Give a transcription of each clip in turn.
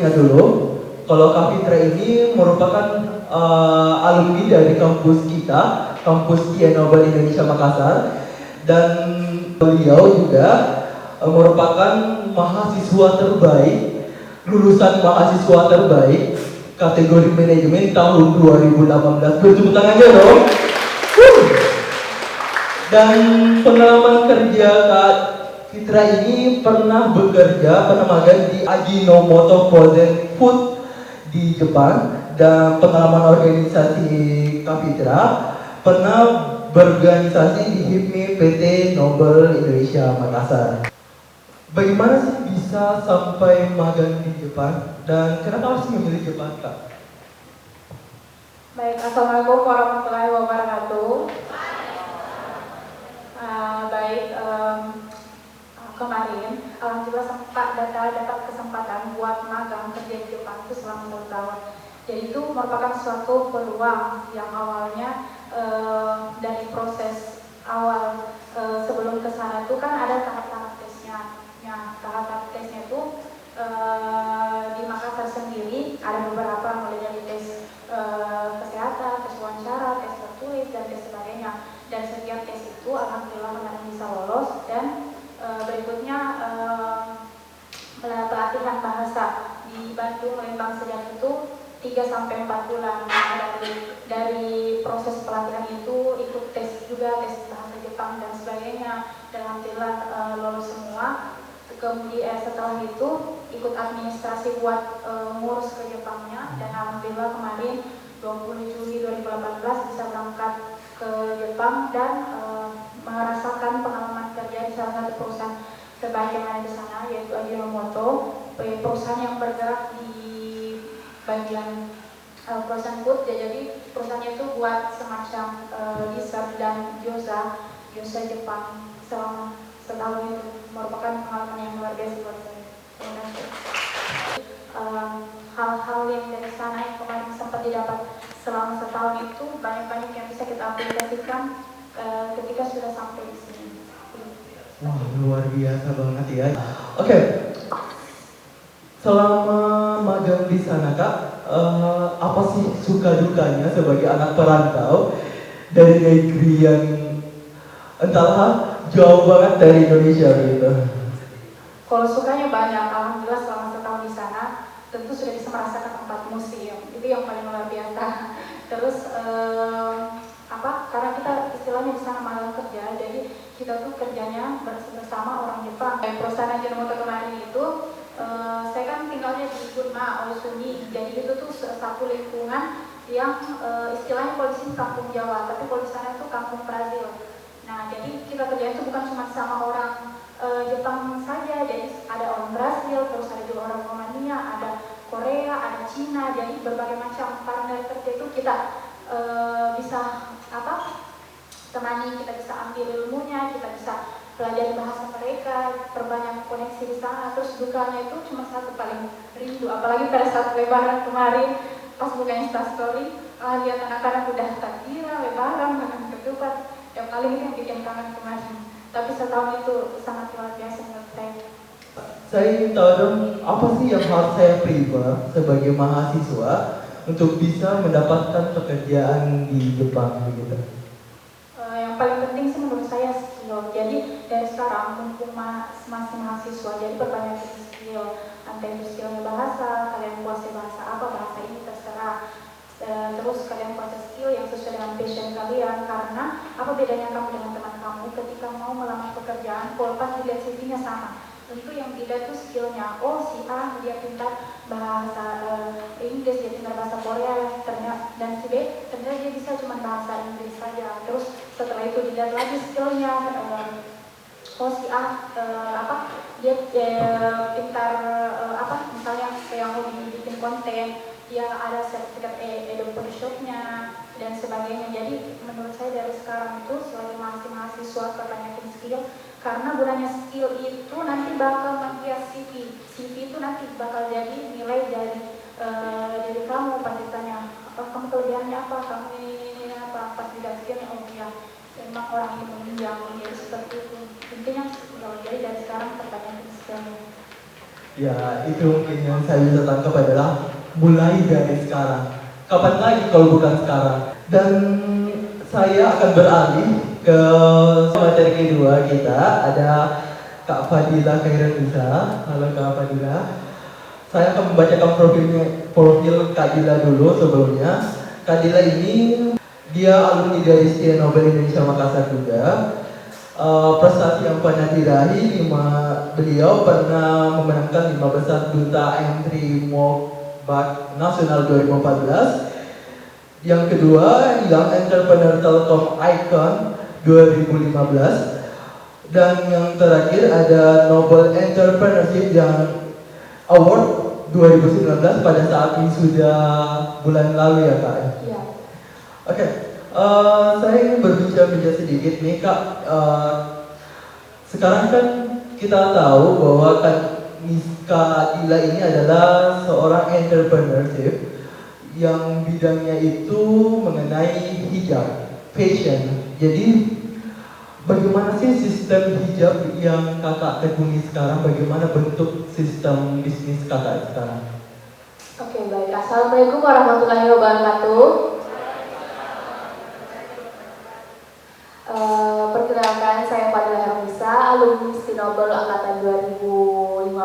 ingat dulu, kalau Kak Fitra ini merupakan alumni dari kampus kita, kampus Kia Nobel Indonesia Makassar, dan beliau juga merupakan mahasiswa terbaik, lulusan mahasiswa terbaik kategori manajemen tahun 2018. Bertepuk tangannya dong. Dan pengalaman kerja Kak Fitra ini pernah magang di Ajinomoto Frozen Food di Jepang, dan pengalaman organisasi Kak Fitra pernah berorganisasi di HIPMI PT Nobel Indonesia Makassar. Bagaimana sih bisa sampai magang di Jepang dan kenapa harus memilih Jepang, Kak? Baik, Assalamualaikum warahmatullahi wabarakatuh. Kemarin alhamdulillah sempat dapat kesempatan buat magang kerja di Jepang itu selama 2 tahun. Jadi itu merupakan suatu peluang yang awalnya dari proses awal sebelum ke sana itu kan ada tahap-tahap tesnya. Nah, tahap-tahap tesnya itu di Makassar sendiri ada beberapa, mulai dari tes kesehatan, tes wawancara, tes tertulis, dan tes sebagainya. Dan setiap tes itu alhamdulillah kemarin bisa lolos, dan berikutnya pelatihan bahasa di Bandung, Lembang sejak itu 3-4 bulan. Dari proses pelatihan itu ikut tes juga, tes bahasa Jepang dan sebagainya, dan alhamdulillah lolos semua. Kemudian setelah itu ikut administrasi buat ngurus ke Jepangnya, dan alhamdulillah kemarin 20 Juli 2018 bisa berangkat ke Jepang dan merasakan pengalaman kerja di salah satu perusahaan terbaik yang ada di sana, yaitu Ajinomoto, perusahaan yang bergerak di bagian perusahaan food. Jadi perusahaannya itu buat semacam dessert dan gyoza Jepang. Selama setahun itu merupakan pengalaman yang luar biasa buat saya. Hal-hal yang dari sana yang kemarin sempat didapat selama setahun itu banyak yang bisa kita aplikasikan ketika sudah sampai di sini. Wah, luar biasa banget ya. Oke. Selama magang di sana, Kak, apa sih suka dukanya sebagai anak perantau dari negeri yang entahlah jauh banget dari Indonesia gitu? Kalau sukanya banyak, alhamdulillah selama setahun di sana tentu sudah bisa merasakan tempat museum, itu yang paling luar biasa. Terus karena kita istilahnya di sana magang kerja, jadi kita tuh kerjanya bersama orang Jepang. Perusahaan Ajinomoto kemarin itu saya kan tinggalnya di Gunma, Oisumi, jadi itu tuh satu lingkungan yang istilahnya kalau di sini kampung Jawa, tapi kalau di sana itu kampung Brazil. Nah, jadi kita kerja itu bukan cuma sama orang Jepang saja, jadi ada orang Brazil, terus ada juga orang Romania, ada Korea, ada Cina, jadi berbagai macam partner kerja itu kita bisa temani, kita bisa ambil ilmunya, kita bisa pelajari bahasa mereka, perbanyak koneksi di sana. Terus dukanya itu cuma satu, paling rindu, apalagi pada saat lebaran kemarin pas buka Instastory, lihat anak-anak udah takbiran, lebaran, makan ketupat, yang paling ini yang bikin kangen kemarin. Tapi setahun itu sangat luar biasa menurut saya. Saya ingin tahu dong, apa sih yang harus saya prepare sebagai mahasiswa untuk bisa mendapatkan pekerjaan di Jepang begitu? Yang paling penting sih menurut saya skill. Jadi dari sekarang mumpung masih mahasiswa, jadi perbanyak skill. Entah itu skill bahasa, kalian kuasai bahasa apa, bahasa ini terserah. Terus kalian kuasai skill yang sesuai dengan passion kalian. Karena apa bedanya kamu dengan teman kamu ketika mau melamar pekerjaan? Kalau pas dilihat CV-nya sama, tentu yang beda tuh skillnya. Oh, si A dia pintar bahasa Inggris, dia pintar bahasa Korea, dan si B ternyata dia bisa cuma bahasa Inggris saja. Terus setelah itu dilihat lagi skillnya. Oh, si A dia pintar misalnya kayak mau bikin konten, dia ada sertifikat Adobe Photoshop-nya dan sebagainya. Jadi menurut saya dari sekarang itu selain mahasiswa perbanyakin skill, karena gunanya skill itu nanti bakal menghias CV. CV itu nanti bakal jadi nilai dari kamu. Pas ditanya kamu kelebihannya apa, kamu ini apa, pas dilihat skillnya, oh ya memang orang ini menunjang, jadi seperti itu. Intinya skill, jadi dari sekarang perbanyakin skillnya. Ya, itu mungkin yang saya bisa tangkap adalah mulai dari sekarang. Kapan lagi kalau bukan sekarang? Dan saya akan beralih ke materi kedua kita. Ada Kak Fadila Khairunisa. Halo Kak Fadila. Saya akan membacakan profil Kak Dila dulu sebelumnya. Kak Dila ini dia alumni dari STIA Nobel Indonesia Makassar juga. Prestasi yang pernah diraih, beliau pernah memenangkan 5 besar Duta M3 MOBAC Nasional 2014. Yang kedua, Young Entrepreneur Telkom Icon 2015. Dan yang terakhir ada Noble Entrepreneurship yang Award 2019 pada saat wisuda bulan lalu ya Kak? Iya. Oke. Saya ingin berbincang-bincang sedikit nih Kak. Sekarang kan kita tahu bahwa Kak Dila ini adalah seorang entrepreneurship yang bidangnya itu mengenai hijab, fashion. Jadi bagaimana sih sistem hijab yang kakak tekuni sekarang? Bagaimana bentuk sistem bisnis kakak sekarang? Oke, baik. Assalamualaikum warahmatullahi wabarakatuh. Perkenalkan, saya Fadila Khairunisa, alumni STIA Nobel angkatan 2015.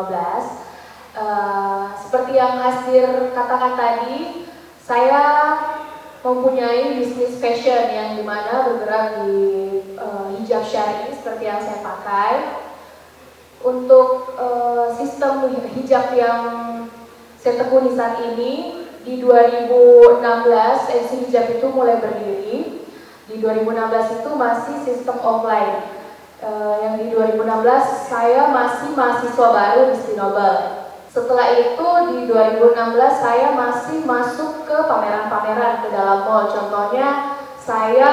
Seperti yang Hasdir katakan tadi, saya mempunyai bisnis fashion yang dimana bergerak di hijab syar'i seperti yang saya pakai. Untuk sistem hijab yang saya tekuni saat ini, di 2016 NC Hijab itu mulai berdiri. Di 2016 itu masih sistem offline. Yang di 2016 saya masih mahasiswa baru di STIA Nobel. Setelah itu di 2016 saya masih masuk ke pameran-pameran ke dalam mall. Contohnya saya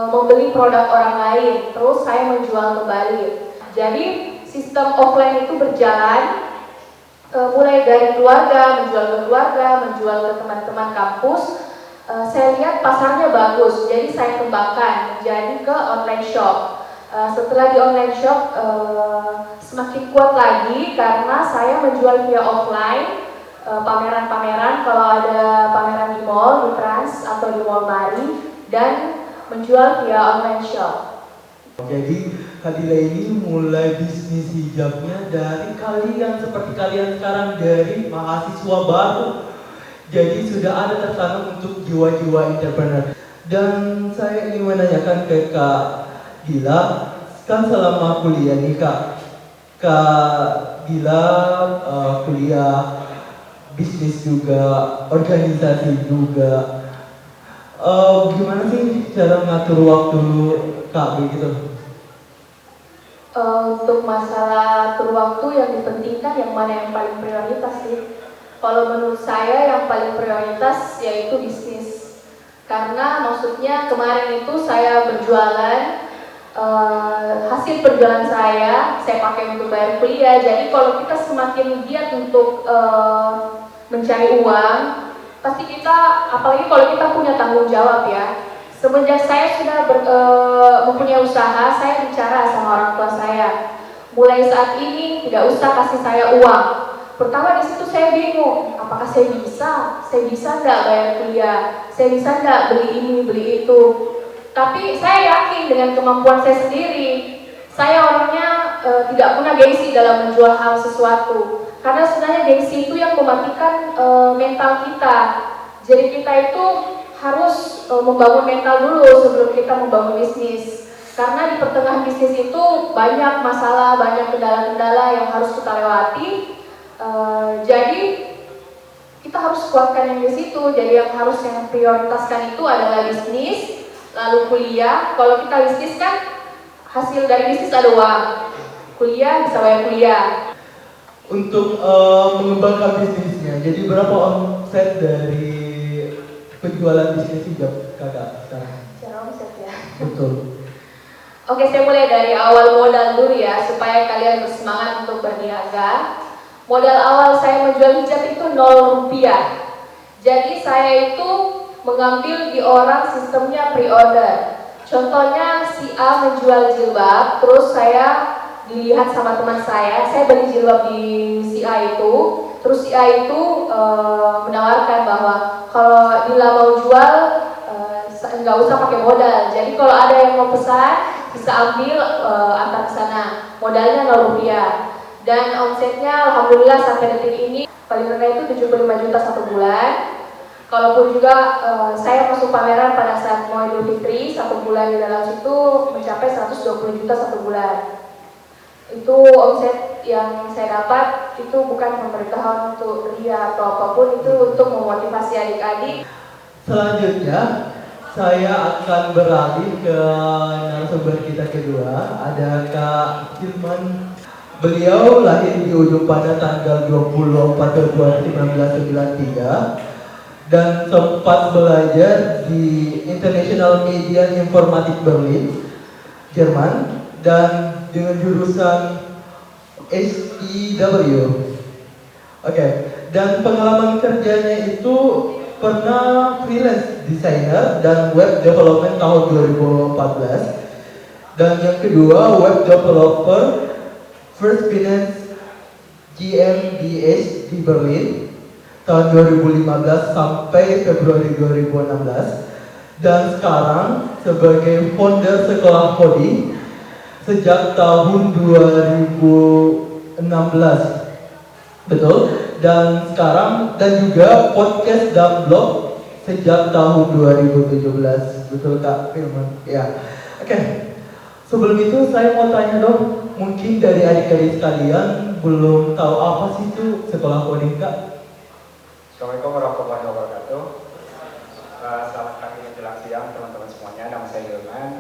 membeli produk orang lain, terus saya menjual kembali. Jadi sistem offline itu berjalan, mulai dari keluarga, menjual ke keluarga, menjual ke teman-teman kampus. Saya lihat pasarnya bagus, jadi saya kembangkan menjadi ke online shop. Setelah di online shop semakin kuat lagi karena saya menjual via offline, pameran-pameran, kalau ada pameran di mall, di Trans atau di Mall Mari, dan menjual via online shop. Jadi Kak Dila ini mulai bisnis hijabnya dari kalian, seperti kalian sekarang, dari mahasiswa baru. Jadi sudah ada tertanam untuk jiwa-jiwa entrepreneur. Dan saya ingin menanyakan ke Kak Dila, kan selama kuliah nih Kak Dila kuliah bisnis juga, organisasi juga. Gimana sih cara ngatur waktu Kak begitu? Untuk masalah atur waktu yang dipentingkan yang mana yang paling prioritas sih? Kalau menurut saya yang paling prioritas yaitu bisnis. Karena maksudnya kemarin itu saya berjualan, hasil penjualan saya pakai untuk bayar kuliah. Jadi kalau kita semakin giat untuk mencari uang, pasti kita, apalagi kalau kita punya tanggung jawab ya. Semenjak saya sudah mempunyai usaha, saya bicara sama orang tua saya. Mulai saat ini tidak usah kasih saya uang. Pertama di situ saya bingung, apakah saya bisa nggak bayar kuliah, saya bisa nggak beli ini, beli itu. Tapi saya yakin dengan kemampuan saya sendiri, saya orangnya tidak punya gengsi dalam menjual hal sesuatu. Karena sebenarnya gengsi itu yang mematikan mental kita. Jadi kita itu harus membangun mental dulu sebelum kita membangun bisnis. Karena di pertengahan bisnis itu banyak masalah, banyak kendala-kendala yang harus kita lewati. Jadi kita harus kuatkan yang di situ. Jadi yang harus yang prioritaskan itu adalah bisnis, lalu kuliah. Kalau kita bisnis kan hasil dari bisnis ada uang, kuliah bisa bayar kuliah. Untuk mengembangkan bisnisnya, jadi berapa omset dari penjualan bisnis hijab kakak sekarang? Secara omset ya. Betul. Oke, saya mulai dari awal modal dulu ya, supaya kalian bersemangat untuk berniaga. Modal awal saya menjual hijab itu 0 rupiah. Jadi saya itu mengambil di orang sistemnya pre-order. Contohnya si A menjual jilbab, terus saya dilihat sama teman saya beli jilbab di CI itu, terus CI itu menawarkan bahwa kalau Dila mau jual nggak usah pakai modal, jadi kalau ada yang mau pesan bisa ambil antar ke sana, modalnya 0 rupiah, dan omsetnya alhamdulillah sampai detik ini paling rendah itu 75 juta satu bulan. Kalaupun juga saya masuk pameran pada saat mau Idul Fitri, satu bulan di dalam situ mencapai 120 juta satu bulan. Itu omset yang saya dapat, itu bukan pemberitahuan untuk ria atau apapun, itu untuk memotivasi adik-adik. Selanjutnya saya akan beralih ke narasumber kita kedua, ada Kak Hilman. Beliau lahir di Ujung pada tanggal 24 Februari 1993 dan sempat belajar di International Media Informatik Berlin, Jerman, dan dengan jurusan SEW. Oke, dan pengalaman kerjanya itu pernah freelance designer dan web development tahun 2014. Dan yang kedua, web developer First Finance GmbH di Berlin tahun 2015 sampai Februari 2016. Dan sekarang sebagai founder sekolah coding sejak tahun 2016. Betul. Dan sekarang dan juga podcast dan blog sejak tahun 2017. Betul Kak Firman? Ya. Oke. Sebelum itu saya mau tanya dong, mungkin dari adik-adik sekalian belum tahu apa sih itu sekolah coding Kak? Assalamualaikum warahmatullahi wabarakatuh. Selamat pagi menjelang siang teman-teman semuanya. Nama saya Hilman.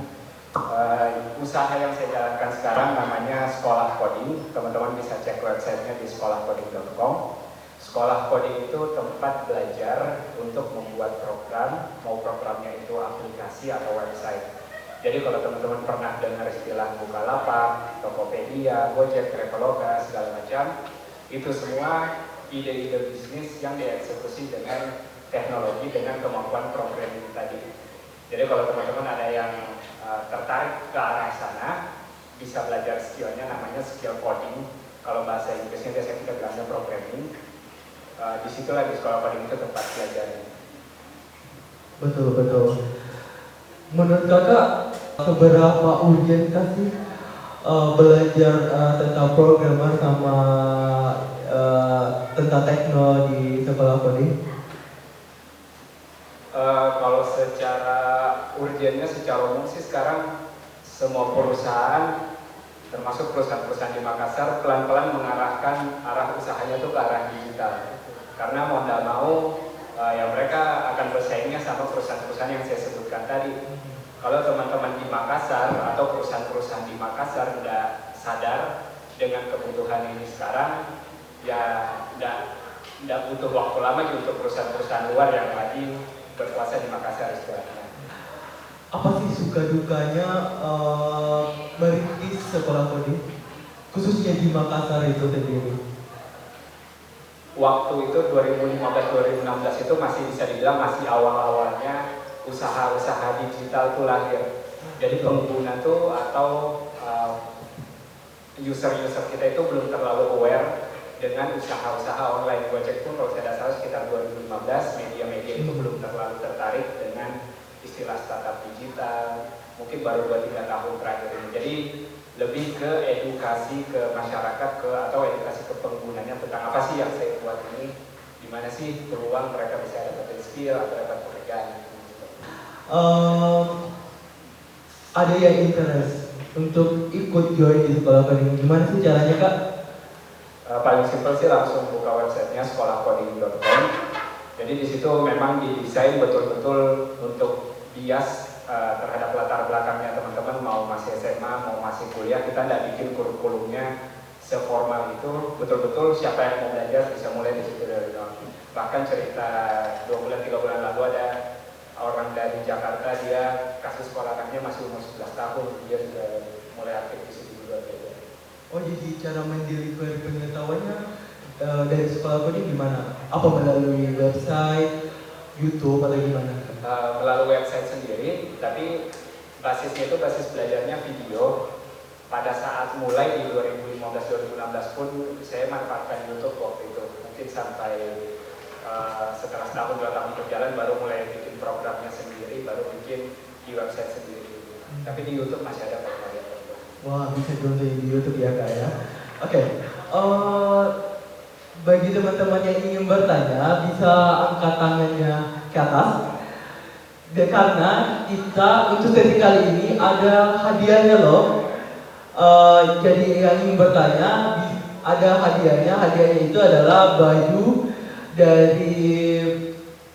Usaha yang saya jalankan sekarang namanya Sekolah Coding. Teman-teman bisa cek websitenya di sekolahcoding.com. Sekolah Coding itu tempat belajar untuk membuat program, mau programnya itu aplikasi atau website. Jadi kalau teman-teman pernah dengar istilah Bukalapak, Tokopedia, Gojek, Traveloka, segala macam, itu semua ide-ide bisnis yang dieksekusi dengan teknologi, dengan kemampuan programming tadi. Jadi kalau teman-teman ada yang tertarik ke arah sana, bisa belajar skillnya, namanya skill coding. Kalau bahasa Inggrisnya biasanya kita bilangnya programming. Disitulah di sekolah coding itu tempat belajarnya. Betul, betul. Menurut kakak, seberapa urgent sih belajar tentang programmer sama tentang teknologi di sekolah coding? Kalau secara urgennya, secara umum sih sekarang semua perusahaan, termasuk perusahaan-perusahaan di Makassar, pelan-pelan mengarahkan arah usahanya itu ke arah digital. Karena mau tidak mau, ya mereka akan bersaingnya sama perusahaan-perusahaan yang saya sebutkan tadi. Kalau teman-teman di Makassar atau perusahaan-perusahaan di Makassar tidak sadar dengan kebutuhan ini sekarang, ya tidak butuh waktu lama untuk perusahaan-perusahaan luar yang lagi berkuasa di Makassar istilahnya. Apa sih suka dukanya merintis sekolah coding, khususnya di Makassar itu sendiri? Waktu itu 2015-2016 itu masih bisa dibilang masih awal-awalnya usaha-usaha digital itu lahir. Jadi pengguna tuh atau user-user kita itu belum terlalu aware dengan usaha-usaha online. Gojek pun kalau saya tidak salah sekitar 2015 media-media itu belum terlalu tertarik dengan istilah startup digital. Mungkin baru 2-3 tahun terakhir ini. Jadi lebih ke edukasi ke masyarakat atau edukasi ke penggunanya tentang apa sih yang saya buat ini, gimana sih peluang mereka bisa dapat skill atau dapat pekerjaan. Ada yang interest untuk ikut join di sekolah coding, gimana sih caranya Kak? Paling simpel sih langsung buka websitenya sekolahcoding.com. Jadi di situ memang didesain betul-betul untuk bias terhadap latar belakangnya teman-teman, mau masih SMA, mau masih kuliah. Kita tidak bikin kurikulumnya seformal itu, betul-betul siapa yang mau belajar bisa mulai di situ dari nol. Bahkan cerita 2 bulan 3 bulan lalu ada orang dari Jakarta, dia kasus sekolah anaknya masih umur 11 tahun, dia sudah mulai aktif di situ juga. Oh, jadi cara mendeliver pengetahuannya dari sekolah coding gimana? Apa melalui website, YouTube atau gimana? Melalui website sendiri, tapi basisnya itu basis belajarnya video. pada saat mulai di 2015-2016 pun saya manfaatkan YouTube waktu itu. Mungkin sampai setelah setahun 2 tahun berjalan baru mulai bikin programnya sendiri, baru bikin di website sendiri. Tapi di YouTube masih ada varian. Wah, bisa contoh di YouTube ya kak ya. Oke, bagi teman-teman yang ingin bertanya bisa angkat tangannya ke atas. Karena kita untuk sesi kali ini ada hadiahnya loh. Jadi yang ingin bertanya ada hadiahnya. Hadiahnya itu adalah baju dari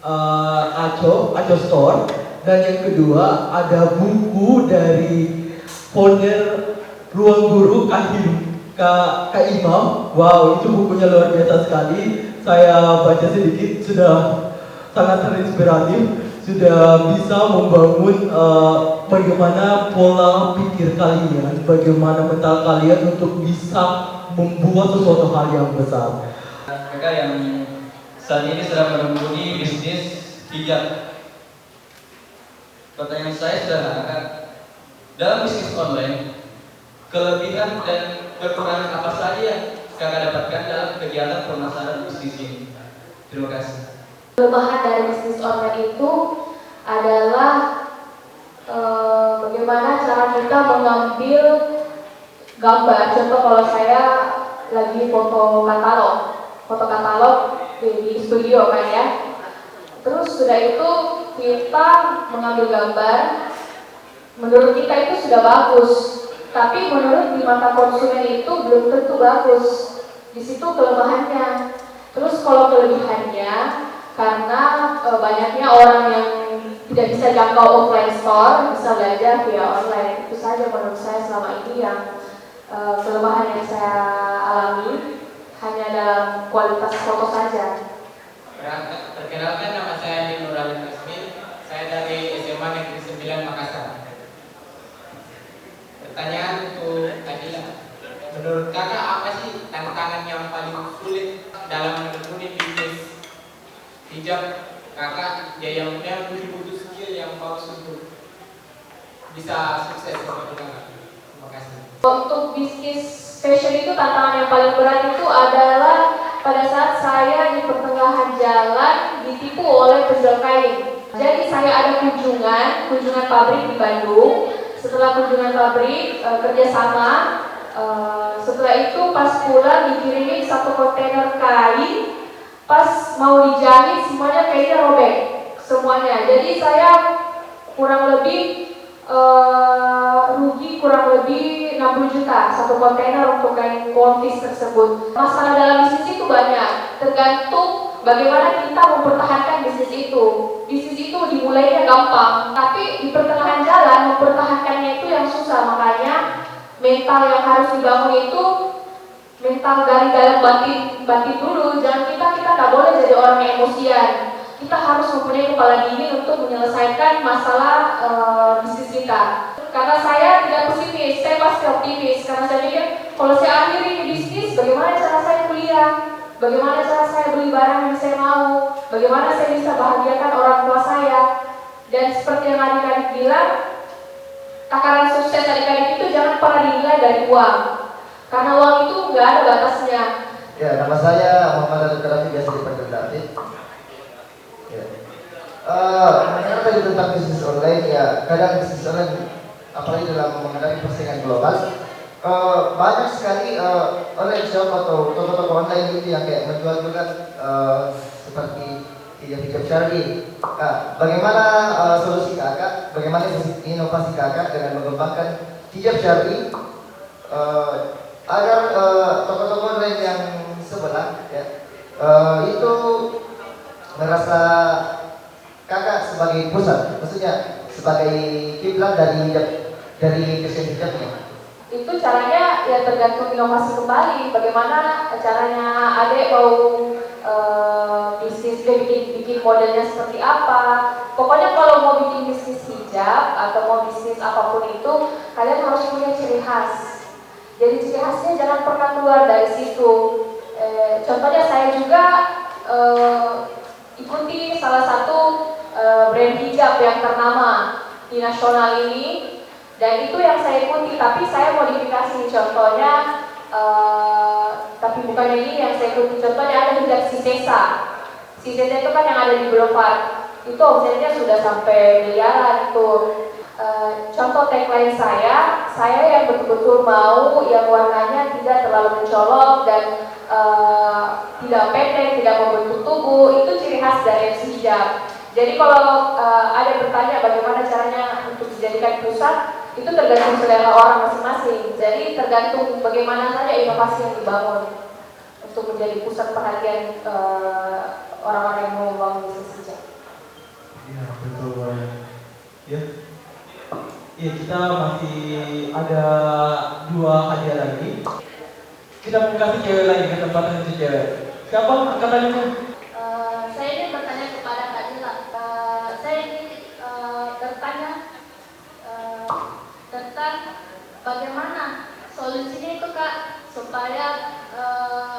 Aco Store, dan yang kedua ada buku dari founder Ruang Guru Kak Imam. Wow, itu bukunya luar biasa sekali. Saya baca sedikit, sudah sangat terinspiratif, sudah bisa membangun bagaimana pola pikir kalian, bagaimana mental kalian untuk bisa membuat sesuatu hal yang besar. Mereka yang saat ini sedang menekuni bisnis hijab. Pertanyaan saya sederhana, dalam bisnis online, kelebihan dan kekurangan apa saja yang kakak dapatkan dalam kegiatan pemasaran bisnis ini? Terima kasih. Kelemahan dari bisnis online itu adalah bagaimana cara kita mengambil gambar. Contoh kalau saya lagi foto katalog di studio kan ya. Terus sudah itu kita mengambil gambar, menurut kita itu sudah bagus, tapi menurut di mata konsumen itu belum tentu bagus. Di situ kelemahannya. Terus kalau kelebihannya, karena banyaknya orang yang tidak bisa jangkau offline store, bisa belajar via online. Itu saja menurut saya selama ini yang kelemahan yang saya alami, hanya dalam kualitas foto saja. Perkenalkan, nama saya Adi Nuralin Kasmin. Saya dari SMA Negeri 9 Makassar. Pertanyaan untuk Adila, menurut kakak apa sih tantangan yang paling sulit dalam menekuni bisnis hijab? Kakak yang butuh skill yang bagus untuk bisa sukses seperti kakak. Terima kasih. Untuk bisnis fashion itu tantangan yang paling berat itu adalah pada saat saya di pertengahan jalan ditipu oleh penjual kain. Jadi saya ada kunjungan pabrik di Bandung. Setelah kunjungan pabrik kerjasama, setelah itu pas pulang dikirimin 1 kontainer kain. Pas mau dijahit semuanya kainnya robek semuanya. Jadi saya kurang lebih rugi kurang lebih 60 juta 1 kontainer untuk kain konfis tersebut. Masalah dalam bisnis itu banyak, tergantung bagaimana kita mempertahankan bisnis itu. Bisnis itu dimulainya gampang, tapi di pertengahan jalan mempertahankannya itu yang susah. Makanya mental yang harus dibangun itu mental dari dalam batin dulu. Jangan kita nggak boleh jadi orang yang emosian. Kita harus mempunyai kepala dingin untuk menyelesaikan masalah bisnis kita. Karena saya tidak pesimis, saya pasti optimis. Karena saya pikir kalau saya akhiri bisnis, bagaimana cara saya kuliah? Bagaimana cara saya beli barang yang saya mau? Bagaimana saya bisa bahagiakan orang tua saya? Dan seperti yang adik-adik bilang, takaran sukses adik-adik itu jangan pernah dinilai dari uang. Karena uang itu nggak ada batasnya. Ya, nama saya Muhammad Al-Karafi, biasa dipanggil David. Ya. Mengenai tadi tentang bisnis online, ya kadang bisnis online apalagi dalam menghadapi persaingan global, banyak sekali online shop atau toko-toko online itu yang kayak menjual-jualkan seperti hijab syar'i. Nah, bagaimana solusi kakak? Bagaimana inovasi kakak dengan mengembangkan hijab syar'i agar toko-toko online yang sebelah ya itu merasa kakak sebagai pusat, maksudnya sebagai kiblat dari fashion hijabnya. Itu caranya ya tergantung inovasi kembali. Bagaimana caranya adek mau bisnis bikin modelnya seperti apa. Pokoknya kalau mau bikin bisnis hijab atau mau bisnis apapun itu, kalian harus punya ciri khas. Jadi ciri khasnya jangan pernah keluar dari situ. Contohnya saya juga ikuti salah satu brand hijab yang ternama di nasional ini. Dan itu yang saya ikuti, tapi saya modifikasi. Contohnya, tapi bukan ini yang saya ikuti. Contohnya ada hijab Sisesa. Sisesa itu kan yang ada di Boulevard. Itu omsetnya sudah sampai miliaran itu. Contoh tagline saya yang betul-betul mau yang warnanya tidak terlalu mencolok dan tidak pendek, tidak membentuk tubuh. Itu ciri khas dari MC hijab. Jadi kalau ada bertanya bagaimana caranya untuk dijadikan pusat, itu tergantung selera orang masing-masing. Jadi tergantung bagaimana saja inovasi yang dibangun untuk menjadi pusat perhatian orang-orang yang mau membangun bisnis hijab. Iya, betul banget. Ya. Ya, kita masih ada 2 hadiah lagi. Kita mau kasih cewek lagi kesempatan untuk cewek. Siapa angkat tangannya? Saya ingin bertanya kepada Kak Dila. Saya ingin bertanya tentang bagaimana solusinya itu Kak, supaya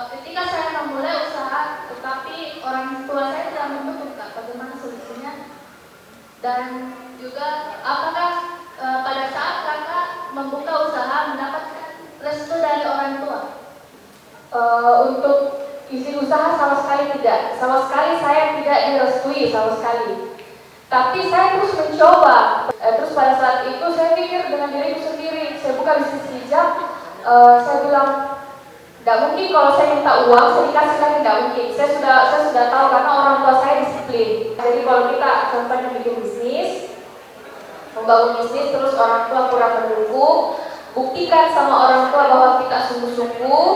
ketika saya memulai usaha tetapi orang tua saya tidak mendukung Kak, bagaimana solusinya? Dan juga apakah pada saat Kakak membuka usaha mendapatkan restu dari orang tua? Untuk izin usaha sama sekali tidak. Sama sekali saya tidak direstui sama sekali. Tapi saya terus mencoba. Terus pada saat itu saya pikir dengan diriku sendiri, saya buka bisnis hijab. Saya bilang, tidak mungkin kalau saya minta uang, saya dikasih lagi, tidak mungkin. Saya sudah tahu karena orang tua saya disiplin. Jadi kalau kita contohnya bikin bisnis, membangun bisnis, terus orang tua kurang mendukung, buktikan sama orang tua bahwa kita sungguh-sungguh.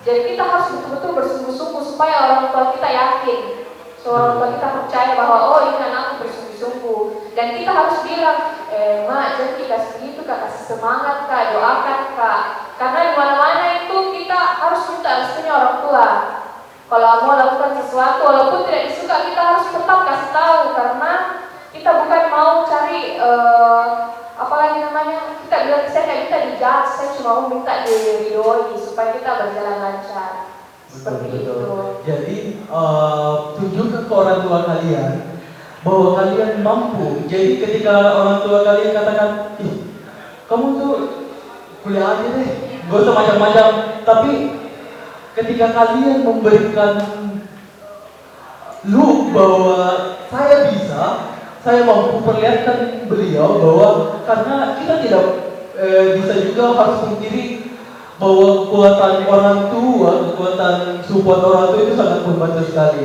Jadi kita harus betul-betul bersungguh-sungguh supaya orang tua kita yakin, orang tua kita percaya bahwa oh ini anakku bersungguh-sungguh. Dan kita harus bilang, mak jangan dikasih gitu kak, kasih semangat kak, doakan kak. Karena di mana-mana itu kita harus minta restunya orang tua. Kalau mau lakukan sesuatu, walaupun tidak disuka, kita harus tetap kasih tahu karena kita bukan mau cari apalagi namanya, kita bilang saya nggak bisa dijudge, saya cuma mau minta diridhoi supaya kita berjalan lancar. Seperti itu. Jadi tunjukkan ke orang tua kalian bahwa kalian mampu. Jadi ketika orang tua kalian katakan, ih kamu tuh kuliah aja deh, gak usah macam-macam. Tapi ketika kalian memberikan look bahwa saya bisa, saya mampu perlihatkan beliau bahwa karena kita tidak bisa juga harus sendiri bahwa kekuatan orang tua, kekuatan support orang tua itu sangat membantu sekali.